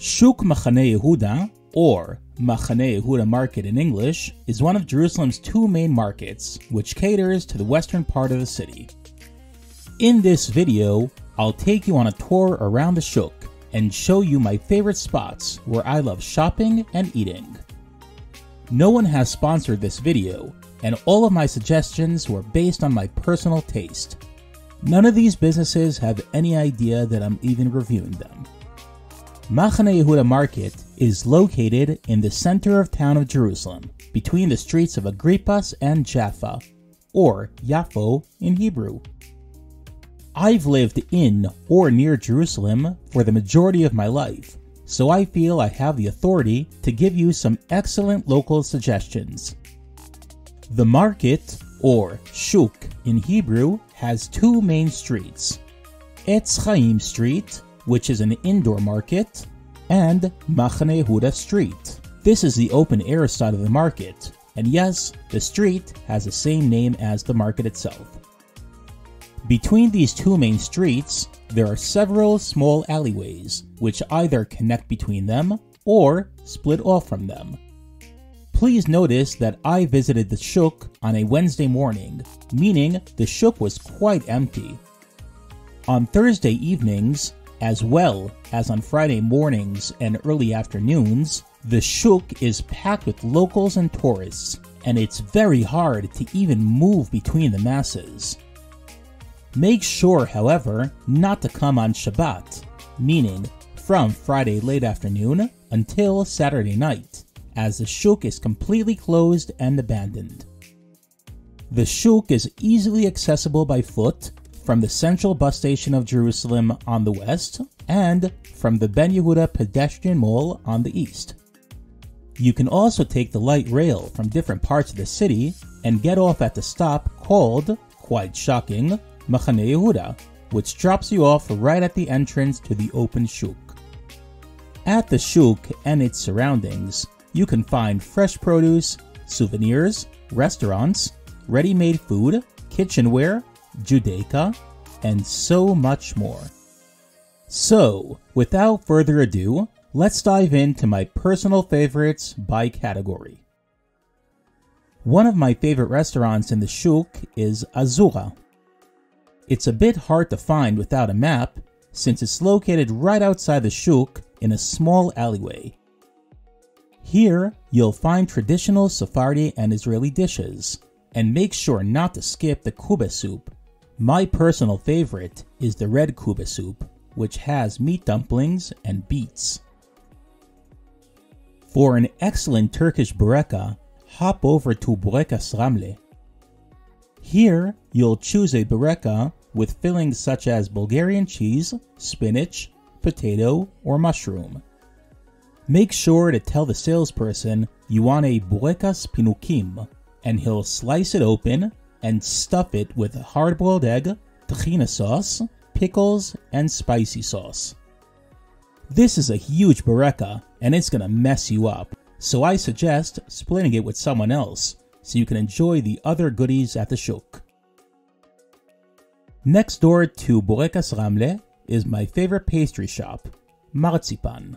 Shuk Makhneh Yehuda, or Makhaneh Yehuda Market in English, is one of Jerusalem's two main markets, which caters to the western part of the city. In this video, I'll take you on a tour around the Shuk and show you my favorite spots where I love shopping and eating. No one has sponsored this video, and all of my suggestions were based on my personal taste. None of these businesses have any idea that I'm even reviewing them. Makhaneh Yehuda Market is located in the center of town of Jerusalem, between the streets of Agrippas and Jaffa, or Yafo in Hebrew. I've lived in or near Jerusalem for the majority of my life, so I feel I have the authority to give you some excellent local suggestions. The market, or Shuk in Hebrew, has two main streets: Etz Chaim Street, which is an indoor market, and Mahane Yehuda Street. This is the open-air side of the market, and yes, the street has the same name as the market itself. Between these two main streets, there are several small alleyways, which either connect between them or split off from them. Please notice that I visited the Shuk on a Wednesday morning, meaning the Shuk was quite empty. On Thursday evenings, as well as on Friday mornings and early afternoons, the Shuk is packed with locals and tourists, and it's very hard to even move between the masses. Make sure, however, not to come on Shabbat, meaning from Friday late afternoon until Saturday night, as the Shuk is completely closed and abandoned. The Shuk is easily accessible by foot from the central bus station of Jerusalem on the west and from the Ben Yehuda pedestrian mall on the east. You can also take the light rail from different parts of the city and get off at the stop called, quite shocking, Makhaneh Yehuda, which drops you off right at the entrance to the open Shuk. At the Shuk and its surroundings, you can find fresh produce, souvenirs, restaurants, ready-made food, kitchenware, Judaica, and so much more. So, without further ado, let's dive into my personal favorites by category. One of my favorite restaurants in the Shuk is Azura. It's a bit hard to find without a map, since it's located right outside the Shuk in a small alleyway. Here, you'll find traditional Sephardi and Israeli dishes, and make sure not to skip the kubeh soup. My personal favorite is the red kubeh soup, which has meat dumplings and beets. For an excellent Turkish bureka, hop over to Burekas Ramle. Here, you'll choose a bureka with fillings such as Bulgarian cheese, spinach, potato, or mushroom. Make sure to tell the salesperson you want a burekas pinukim, and he'll slice it open and stuff it with hard-boiled egg, tahina sauce, pickles, and spicy sauce. This is a huge bureka, and it's gonna mess you up, so I suggest splitting it with someone else, so you can enjoy the other goodies at the Shuk. Next door to Burekas Ramle is my favorite pastry shop, Marzipan.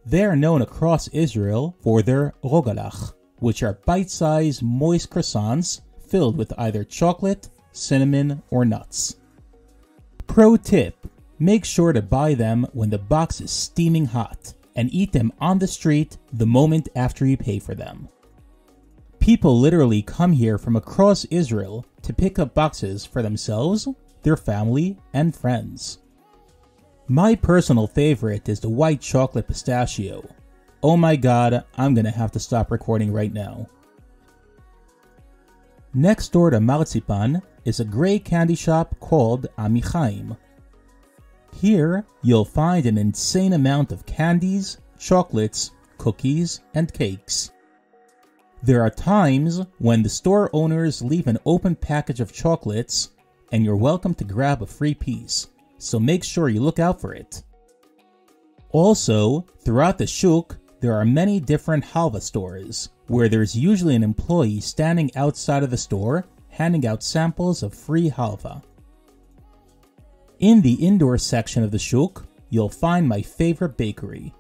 They are known across Israel for their rogalach, which are bite-sized moist croissants filled with either chocolate, cinnamon, or nuts. Pro tip: make sure to buy them when the box is steaming hot, and eat them on the street the moment after you pay for them. People literally come here from across Israel to pick up boxes for themselves, their family, and friends. My personal favorite is the white chocolate pistachio. Oh my god, I'm gonna have to stop recording right now. Next door to Marzipan is a gray candy shop called Amichaim. Here, you'll find an insane amount of candies, chocolates, cookies, and cakes. There are times when the store owners leave an open package of chocolates, and you're welcome to grab a free piece, so make sure you look out for it. Also, throughout the Shuk, there are many different halva stores, where there's usually an employee standing outside of the store handing out samples of free halva. In the indoor section of the Shuk, you'll find my favorite bakery.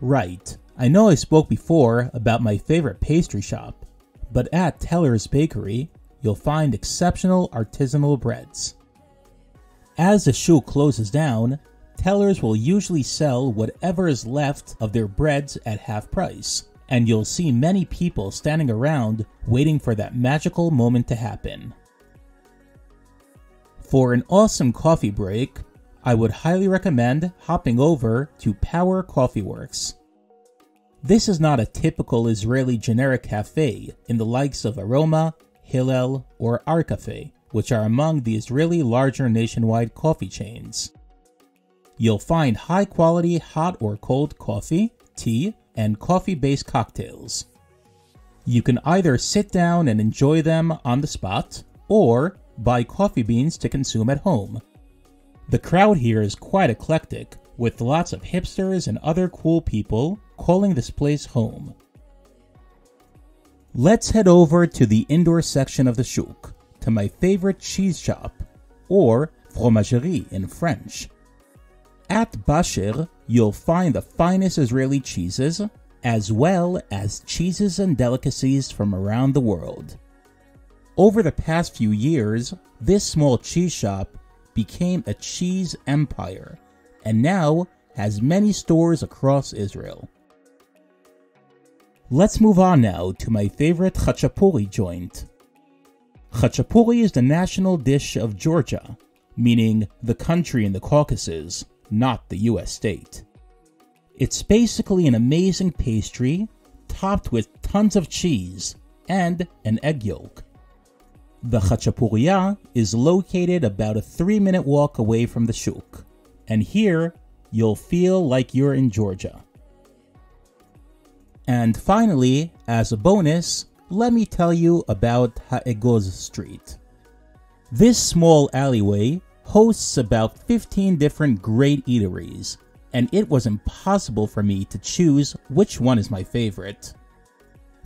Right, I know I spoke before about my favorite pastry shop, but at Teller's Bakery, you'll find exceptional artisanal breads. As the shuk closes down, Tellers will usually sell whatever is left of their breads at half price, and you'll see many people standing around waiting for that magical moment to happen. For an awesome coffee break, I would highly recommend hopping over to Power Coffee Works. This is not a typical Israeli generic cafe in the likes of Aroma, Hillel, or Our Cafe, which are among the Israeli larger nationwide coffee chains. You'll find high-quality hot or cold coffee, tea, and coffee-based cocktails. You can either sit down and enjoy them on the spot, or buy coffee beans to consume at home. The crowd here is quite eclectic, with lots of hipsters and other cool people calling this place home. Let's head over to the indoor section of the shuk, to my favorite cheese shop, or fromagerie in French. At Basher, you'll find the finest Israeli cheeses, as well as cheeses and delicacies from around the world. Over the past few years, this small cheese shop became a cheese empire, and now has many stores across Israel. Let's move on now to my favorite chachapuri joint. Chachapuri is the national dish of Georgia, meaning the country in the Caucasus, not the US state. It's basically an amazing pastry topped with tons of cheese and an egg yolk. The Chachapuriya is located about a 3-minute walk away from the shuk, and here you'll feel like you're in Georgia. And finally, as a bonus, let me tell you about Ha'egoz Street. This small alleyway hosts about 15 different great eateries, and it was impossible for me to choose which one is my favorite.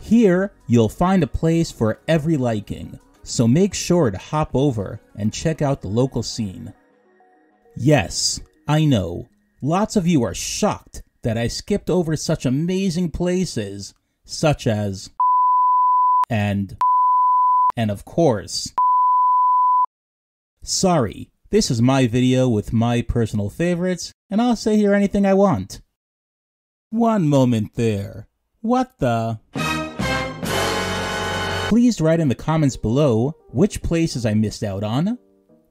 Here, you'll find a place for every liking, so make sure to hop over and check out the local scene. Yes, I know, lots of you are shocked that I skipped over such amazing places, such as and of course. Sorry, this is my video with my personal favorites, and I'll say here anything I want. One moment there. What the? Please write in the comments below which places I missed out on,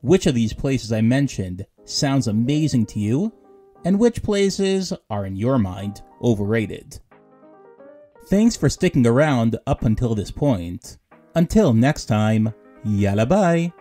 which of these places I mentioned sounds amazing to you, and which places are in your mind overrated. Thanks for sticking around up until this point. Until next time, yalla bye!